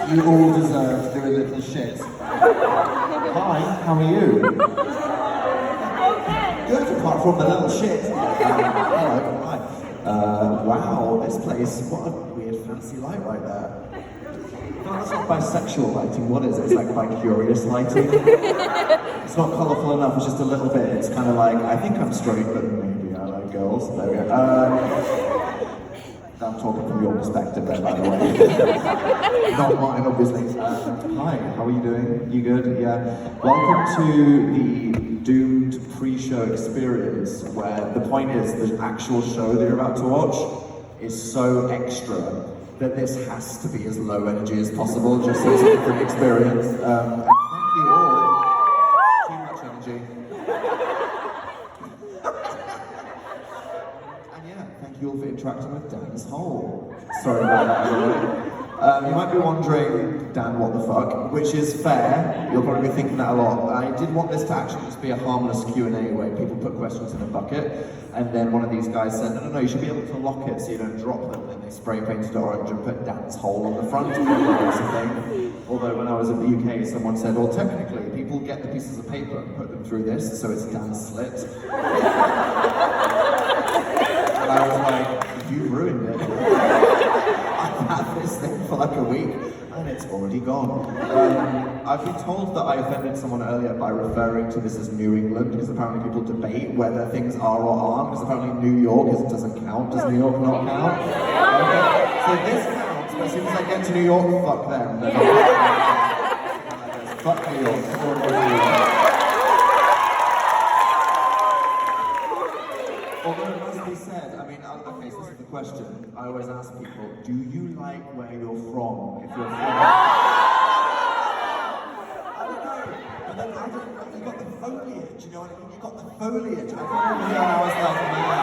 You all deserve to do a little shit. Hi, how are you? Good, apart from the little shit. Hello, hi. Wow, this place, what a weird fancy light right there. No, that's not bisexual lighting, what is it? It's like bi-curious lighting. It's not colourful enough, it's just a little bit. It's kind of like, I think I'm straight, but maybe I like girls. There we go. I'm talking from your perspective there, by the way. Not mine, obviously. Hi, how are you doing? You good? Yeah. Welcome to the doomed pre-show experience, where the point is the actual show that you're about to watch is so extra that this has to be as low energy as possible, just so it's a different experience. And thank you all. Too much energy. And yeah, thank you all for interacting with Dan's Howell. Sorry about that, everyone. You might be wondering, Dan, what the fuck? Which is fair. You'll probably be thinking that a lot. I did want this to actually just be a harmless Q&A where people put questions in a bucket, and then one of these guys said, no, you should be able to lock it so you don't drop them. And they spray painted it orange and put Dan's Howell on the front. That's the thing. Although when I was in the UK, someone said, well, technically, people get the pieces of paper and put them through this, so it's Dan's slit. And I was like, you ruined it. I've had this thing for like a week, and it's already gone. I've been told that I offended someone earlier by referring to this as New England, because apparently people debate whether things are or aren't, because apparently New York doesn't count. Does New York not count? Okay. So this counts, but as soon as I get to New York, fuck them. Fuck New York. Fuck New York. Although it must be said, I mean, okay, so this is the question. I always ask people, do you like where you're from? If you're from... I don't know, but then I don't know, you got the foliage, you know what I mean? You got the foliage. I remember here and I was like, man,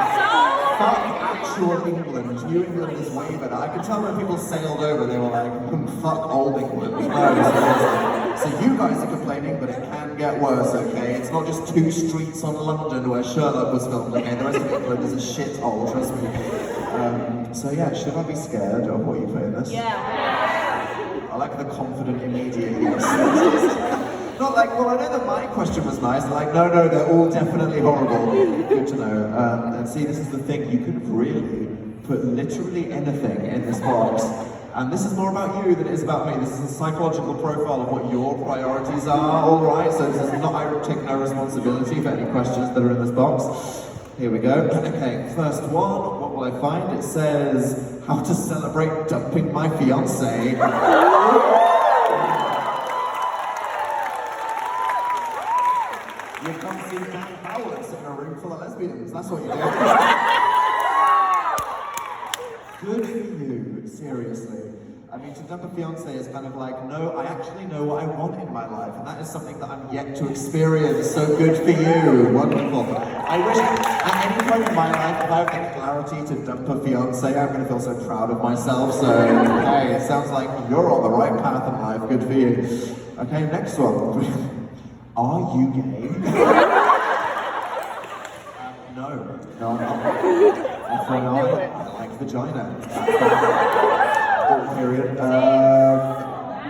fuck actual England. New England is way better. I could tell when people sailed over, they were like, fuck old England. So you guys are complaining, but it can get worse, okay? It's not just 2 streets on London where Sherlock was filmed, okay? The rest of England is a shithole, trust me. So yeah, should I be scared of what you put in this? Yeah. I like the confident immediate yes. Not like, well, I know that my question was nice. Like, no, they're all definitely horrible. Good to know. And see, this is the thing. You could really put literally anything in this box. And this is more about you than it is about me. This is a psychological profile of what your priorities are, all right? So this is not, I take no responsibility for any questions that are in this box. Here we go. Okay, first one, what will I find? It says, how to celebrate dumping my fiance. You come see Dan Howell in a room full of lesbians. That's what you do. Good for you, seriously. I mean, to dump a fiance is kind of like, no, I actually know what I want in my life, and that is something that I'm yet to experience, so good for you. Wonderful. I wish at any point in my life, if I have the clarity to dump a fiance, I'm going to feel so proud of myself, so hey, it sounds like you're on the right path in life, good for you. Okay, next one. Are you gay? No, I'm not. FYI, I like vagina. Period.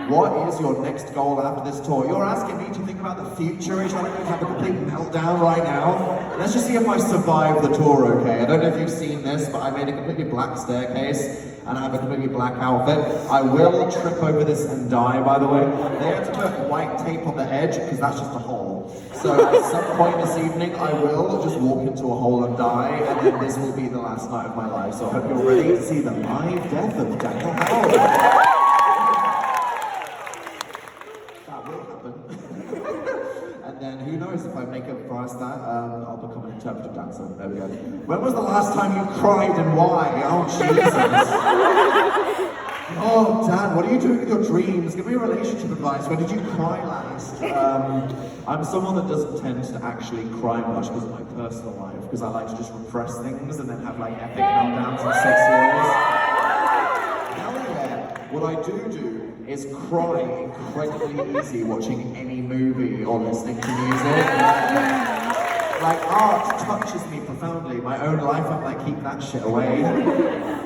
What is your next goal after this tour? You're asking me to think about the future. You're trying to have a complete meltdown right now. Let's just see if I survive the tour, okay? I don't know if you've seen this, but I made a completely black staircase and I have a completely black outfit. I will trip over this and die, by the way. They had to put white tape on the edge because that's just a hole. So at some point this evening, I will just walk into a hole and die, and then this will be the last night of my life. So I hope you're ready to see the live death of Daniel Howell. That will happen. And then who knows, if I make it past that, I'll become an interpretive dancer. There we go. When was the last time you cried and why? Oh, Jesus. Oh, Dan, what are you doing with your dreams? Give me relationship advice. When did you cry last? I'm someone that doesn't tend to actually cry much because of my personal life, because I like to just repress things and then have like epic meltdowns and sex scenes. Hell yeah. What I do is cry incredibly easy watching any movie or listening to music. Like, art touches me profoundly. My own life, I'm like, keep that shit away.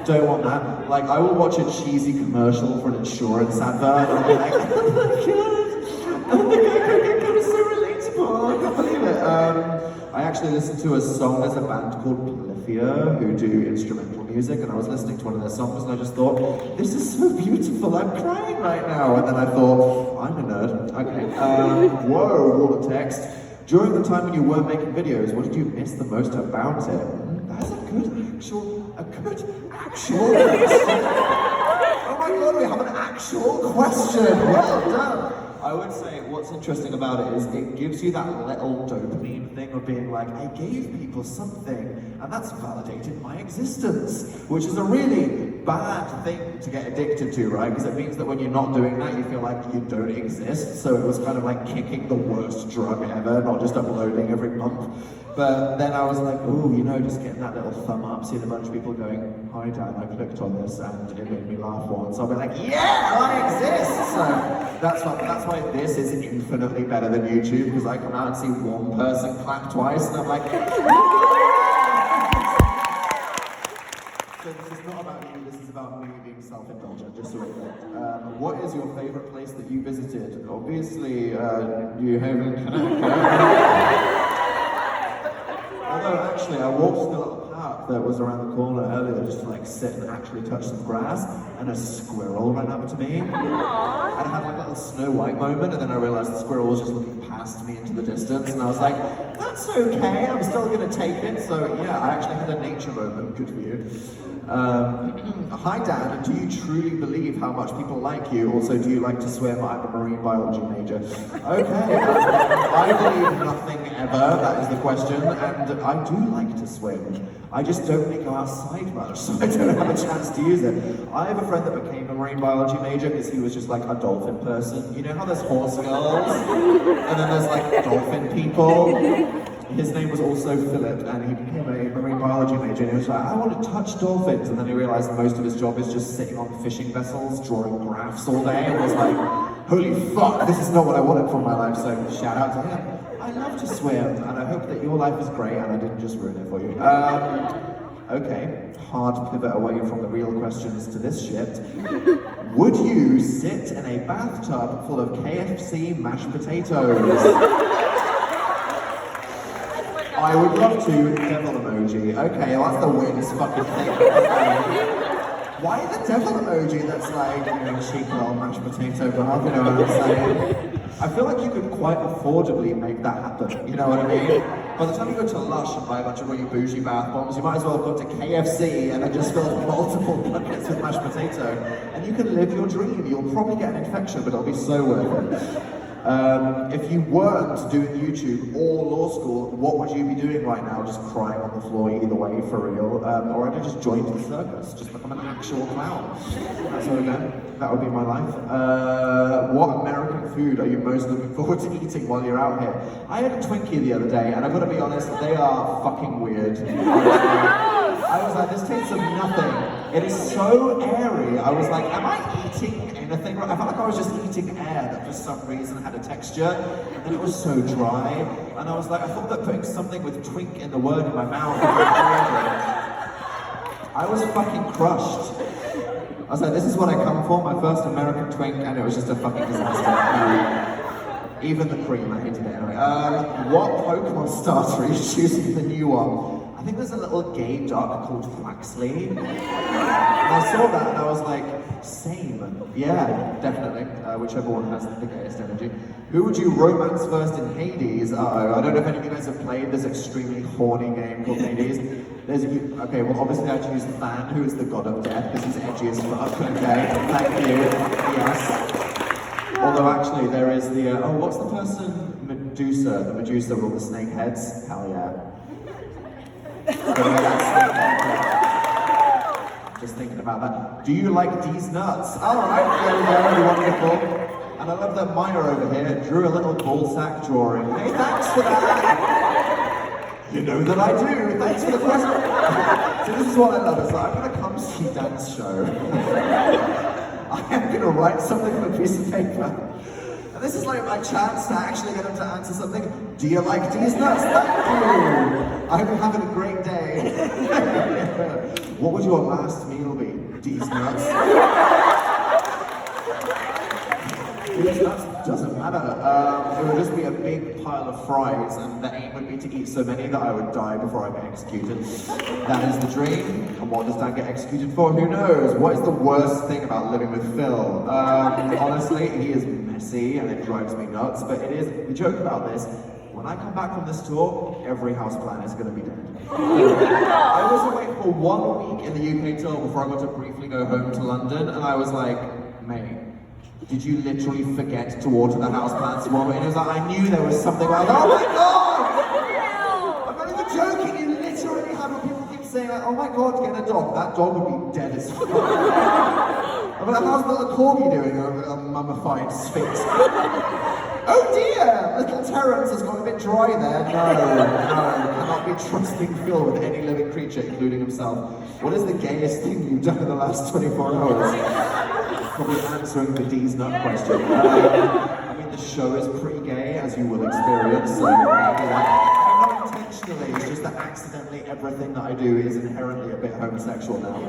Don't want that. Like, I will watch a cheesy commercial for an insurance advert, and I'll be like, oh my god, oh my god, it's so relatable, I can't believe it. I actually listened to a song as a band called Polyphia, who do instrumental music, and I was listening to one of their songs, and I just thought, this is so beautiful, I'm crying right now. And then I thought, I'm a nerd. Okay, whoa, all the text. During the time when you were making videos, what did you miss the most about it? That's a good actual question. Oh my god, we have an actual question. Well done. I would say what's interesting about it is it gives you that little dopamine thing of being like, I gave people something, and that's validated my existence, which is a really bad thing to get addicted to, right? Because it means that when you're not doing that, you feel like you don't exist. So it was kind of like kicking the worst drug ever, not just uploading every month. But then I was like, ooh, you know, just getting that little thumb up, seeing a bunch of people going, hi dad, I clicked on this and it made me laugh once. I'll be like, yeah, I exist! So that's why this is infinitely better than YouTube, because I come out and see one person clap twice and I'm like, so this is not about you, this is about me being self-indulgent, just so what is your favourite place that you visited? Obviously, New Haven, Connecticut. Although actually, I walked to the little park that was around the corner earlier just to like sit and actually touch some grass, and a squirrel ran up to me. And I had like a little Snow White moment, and then I realized the squirrel was just looking past me into the distance, and I was like, that's okay, I'm still gonna take it. So yeah, I actually had a nature moment, good for you. Hi Dan, do you truly believe how much people like you? Also, do you like to swim? I'm a marine biology major. Okay, I believe nothing ever, that is the question, and I do like to swim. I just don't really go outside much, so I don't have a chance to use it. I have a friend that became a marine biology major because he was just like a dolphin person. You know how there's horse girls, and then there's like dolphin people? His name was also Philip, and he became a marine biology major, and he was like, I want to touch dolphins, and then he realized most of his job is just sitting on fishing vessels, drawing graphs all day, and was like, holy fuck, this is not what I wanted for my life, so shout out to him. I love to swim, and I hope that your life is great, and I didn't just ruin it for you. Okay, hard to pivot away from the real questions to this shit. Would you sit in a bathtub full of KFC mashed potatoes? I would love to, devil emoji. Okay, well that's the weirdest fucking thing. Why the devil emoji that's like, you know, cheap little mashed potato bath, you know what I'm saying? I feel like you could quite affordably make that happen, you know what I mean? By the time you go to Lush and buy a bunch of really bougie bath bombs, you might as well have gone to KFC and then just fill multiple buckets with mashed potato. And you can live your dream. You'll probably get an infection, but it'll be so worth it. If you weren't doing YouTube or law school, what would you be doing right now? Just crying on the floor either way, for real? Or I'd have just joined the circus, just become an actual clown. That's what again, that would be my life. What American food are you most looking forward to eating while you're out here? I had a Twinkie the other day, and I've got to be honest, they are fucking weird. I was like, this tastes of nothing. It is so airy. I was like, am I eating anything? I felt like I was just eating air that for some reason had a texture, and then it was so dry. And I was like, I thought that putting something with twink in the word in my mouth would be I was fucking crushed. I was like, this is what I come for, my first American twink, and it was just a fucking disaster. Even the cream, I hated it anyway. What Pokemon starter are you choosing the new one? I think there's a little gay duck called Flaxley. And I saw that and I was like, same. Yeah, definitely. Whichever one has the gayest energy. Who would you romance first in Hades? Uh-oh, I don't know if any of you guys have played this extremely horny game called Hades. Okay, well obviously I choose Than, who is the god of death, because he's edgy as fuck, okay? Thank you, yes. Although actually there is the, what's the person? Medusa, the Medusa with all the snake heads? Hell yeah. Just thinking about that. Do you like these nuts? Alright, there we go, wonderful. And I love that Maya over here drew a little ball sack drawing. Hey, thanks for that! You know that I do, thanks for the question. So this is what I love, is that I'm gonna come see Dan's show. I am gonna write something on a piece of paper. And this is like my chance to actually get him to answer something. Do you like these nuts? Thank you! I'm having a great day. What would your last meal be? These nuts? These nuts doesn't matter. It would just be a big pile of fries, and the aim would be to eat so many that I would die before I get executed. That is the dream. And what does Dan get executed for? Who knows? What is the worst thing about living with Phil? Honestly, he is messy and it drives me nuts, but it is, we joke about this. When I come back from this tour, every houseplant is going to be dead. I was away for 1 week in the UK tour before I got to briefly go home to London, and I was like, mate, did you literally forget to water the houseplants? And it was like, I knew there was something like, oh my god! I'm not even joking, you literally have what people keep saying, like, oh my god, get a dog. That dog would be dead as fuck. I'm like, how's little corgi doing, a mummified sphinx? Oh dear, little Terrence has got a bit dry there. No, cannot be trusting Phil with any living creature, including himself. What is the gayest thing you've done in the last 24 hours? Probably answering the D's nut question. I mean, the show is pretty gay, as you will experience. So, not intentionally, it's just that accidentally everything that I do is inherently a bit homosexual now.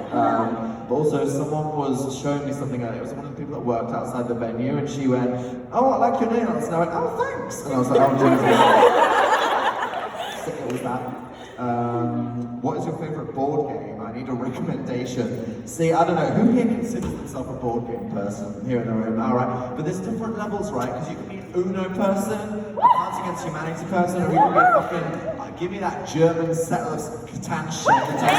But also, someone was showing me something earlier. It was one of the people that worked outside the venue, and she went, "Oh, I like your nails." And I went, "Oh, thanks." And I was like, "Oh, Jesus." So it was that. What is your favourite board game? I need a recommendation. See, I don't know, who here considers themselves a board game person here in the room? Alright, but there's different levels, right? Because you can be an Uno person, a Cards Against Humanity person, or you can be a fucking, give me that German Settlers Catan shit that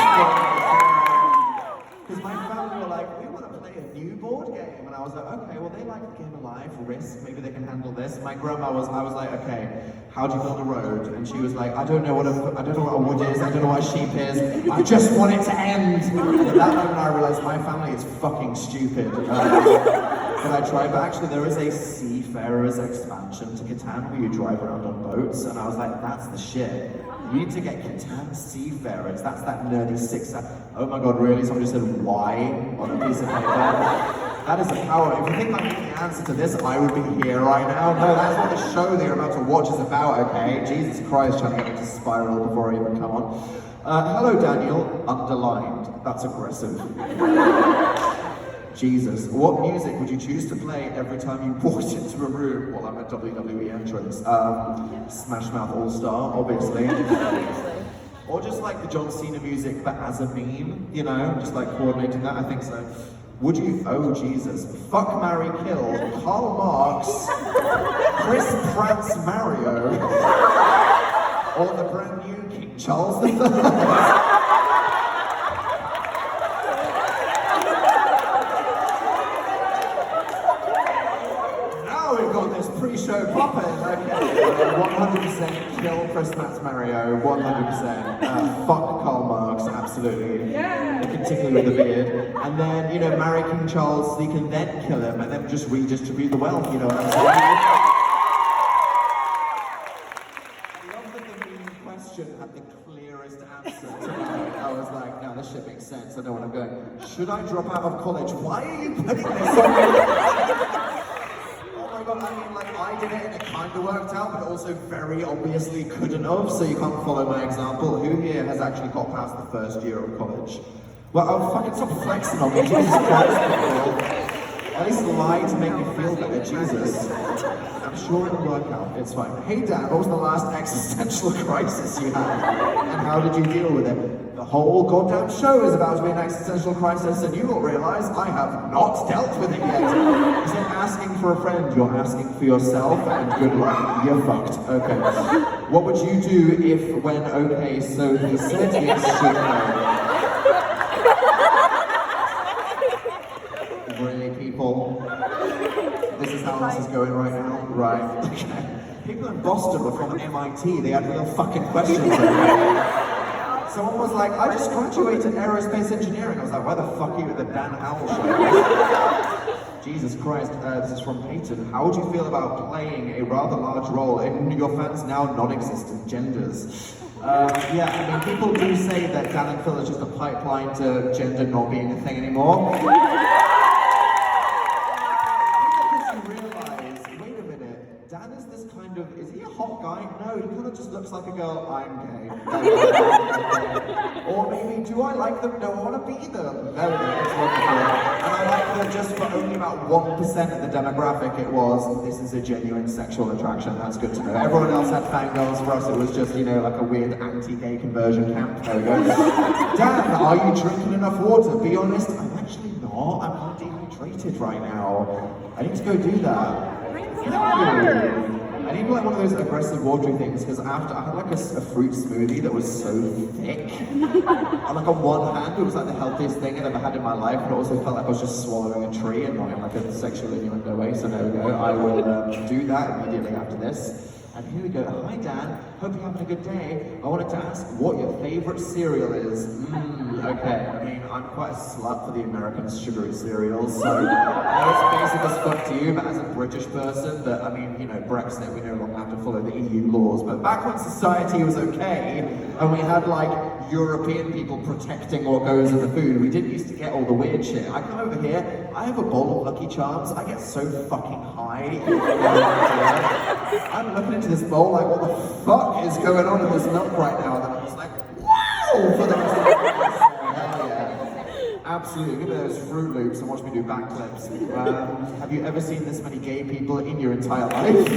because my family were like, we want to play a new board game. And I was like, okay, well they like the game of life, Risk, maybe they can handle this. My grandma I was like, okay, how do you build a road? And she was like, I don't know what a wood is, I don't know what a sheep is, I just want it to end. And at that moment I realized my family is fucking stupid. But I tried, but actually there is a Seafarers expansion to Catan where you drive around on boats, and I was like, that's the shit. You need to get Catan Seafarers, that's that nerdy oh my god, really? Someone just said why on a piece of paper? That is the power. If you think I knew the answer to this, I would be here right now. No, that's what the show that you're about to watch is about, okay? Jesus Christ, trying to get me to spiral before I even come on. Hello Daniel, underlined. That's aggressive. Jesus, what music would you choose to play every time you walked into a room? Well, I'm a WWE entrance. Smash Mouth All-Star, obviously. Or just like the John Cena music, but as a meme, you know, just like coordinating that, I think so. Would you, oh Jesus, fuck, marry, kill, Karl Marx, Chris Pratt's Mario, or the brand new King Charles III? Pre-show poppin', okay. 100% kill Chris Pratt's Mario, 100%. Fuck Karl Marx, absolutely. Yeah. Particularly with the beard. And then, you know, marry King Charles so you can then kill him and then just redistribute the wealth, you know what I'm saying? I love that the leading question had the clearest answer to that. I was like, no, this shit makes sense, I know what I'm going. Should I drop out of college? Why are you putting this on me? I mean, like, I did it and it kind of worked out, but also very obviously couldn't have, so you can't follow my example. Who here has actually got past the first year of college? Well, oh, fucking stop flexing on me, Jesus Christ, people. At least lie to make me feel better, Jesus. I'm sure it'll work out, it's fine. Hey Dan, what was the last existential crisis you had? And how did you deal with it? The whole goddamn show is about to be an existential crisis, and you will realise I have not dealt with it yet. Is it asking for a friend? You're asking for yourself, and good luck. You're fucked. Okay. What would you do if, when, okay, so he said yes, should no? Really, people? This is how this is going right now? Right. Okay. People in Boston were from MIT. They had real fucking questions. Someone was like, I just graduated aerospace engineering. I was like, why the fuck are you at the Dan Howell show? Jesus Christ, this is from Peyton. How would you feel about playing a rather large role in your fans' now non-existent genders? Yeah, I mean, people do say that Dan and Phil is just a pipeline to gender not being a thing anymore. Because you realise, wait a minute, Dan is this kind of, is he a hot guy? No, he kind of just looks like a girl, I'm gay. Or maybe, do I like them? No, I want to be them. There we go, it's wonderful. And I like them just for only about 1% of the demographic it was, this is a genuine sexual attraction, that's good to know. Everyone else had fangirls, for us it was just, you know, like a weird anti-gay conversion camp. There we go. Dan, are you drinking enough water? Be honest, I'm actually not. I'm kind of dehydrated right now. I need to go do that. Thank you. I need like one of those aggressive watery things because after I had like a fruit smoothie that was so thick. And like on one hand, it was like the healthiest thing I've ever had in my life, but it also felt like I was just swallowing a tree and not in like a sexual innuendo way. So there we go. I will do that immediately after this. And here we go. Hi Dan, hope you're having a good day. I wanted to ask what your favorite cereal is. Okay, I mean, I'm quite a slut for the American sugary cereals, so I know it's basic as fuck to you, but as a British person, that, I mean, you know, Brexit, we no longer have to follow the EU laws, but back when society was okay, and we had, like, European people protecting what goes in the food, we didn't used to get all the weird shit. I come over here, I have a bowl of Lucky Charms, I get so fucking high. I'm looking into this bowl like, what the fuck is going on in this milk right now? And then I'm just like, wow! For the rest of the hell yeah. Absolutely, give me those Fruit Loops and watch me do backflips. Have you ever seen this many gay people in your entire life?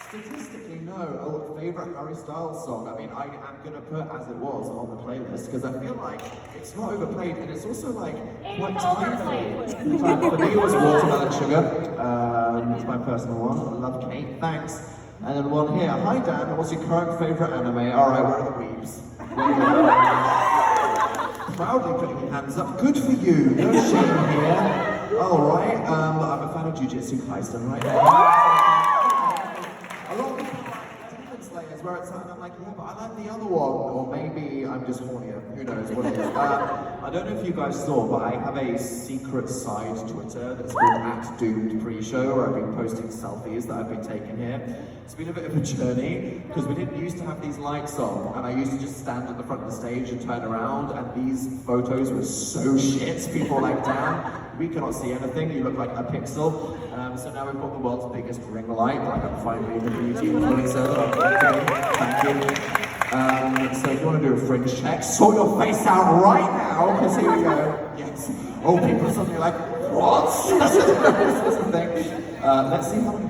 Statistically, no. Oh, favorite Harry Styles song? I mean, I am gonna put As It Was on the playlist because I feel like it's not overplayed and it's also like quite timely. For me, it was Watermelon Sugar. It's my personal one. I love Kate. Thanks. And then one here. Hi Dan, what's your current favorite anime? Alright, where are the weebs? Proudly putting your hands up. Good for you. No shame here. Alright, I'm a fan of Jujutsu Kaisen right now. A lot of Demon Slayers where it's like, I'm like, yeah, but I like the other one. Or maybe I'm just hornier. Who knows what it is. I don't know if you guys saw, but I have a secret side Twitter that's called @DoomedPreshow, where I've been posting selfies that I've been taking here. It's been a bit of a journey, because we didn't used to have these lights on, and I used to just stand at the front of the stage and turn around, and these photos were so shit. People were like, damn, we cannot see anything, you look like a pixel. So now we've got the world's biggest ring light, like I'm finally the beauty influencer that I'm doing. Thank you. So if you want to do a fringe check, sort your face out right now, because here we go. Yes. All people are suddenly like, what? That's the thing. Let's see how many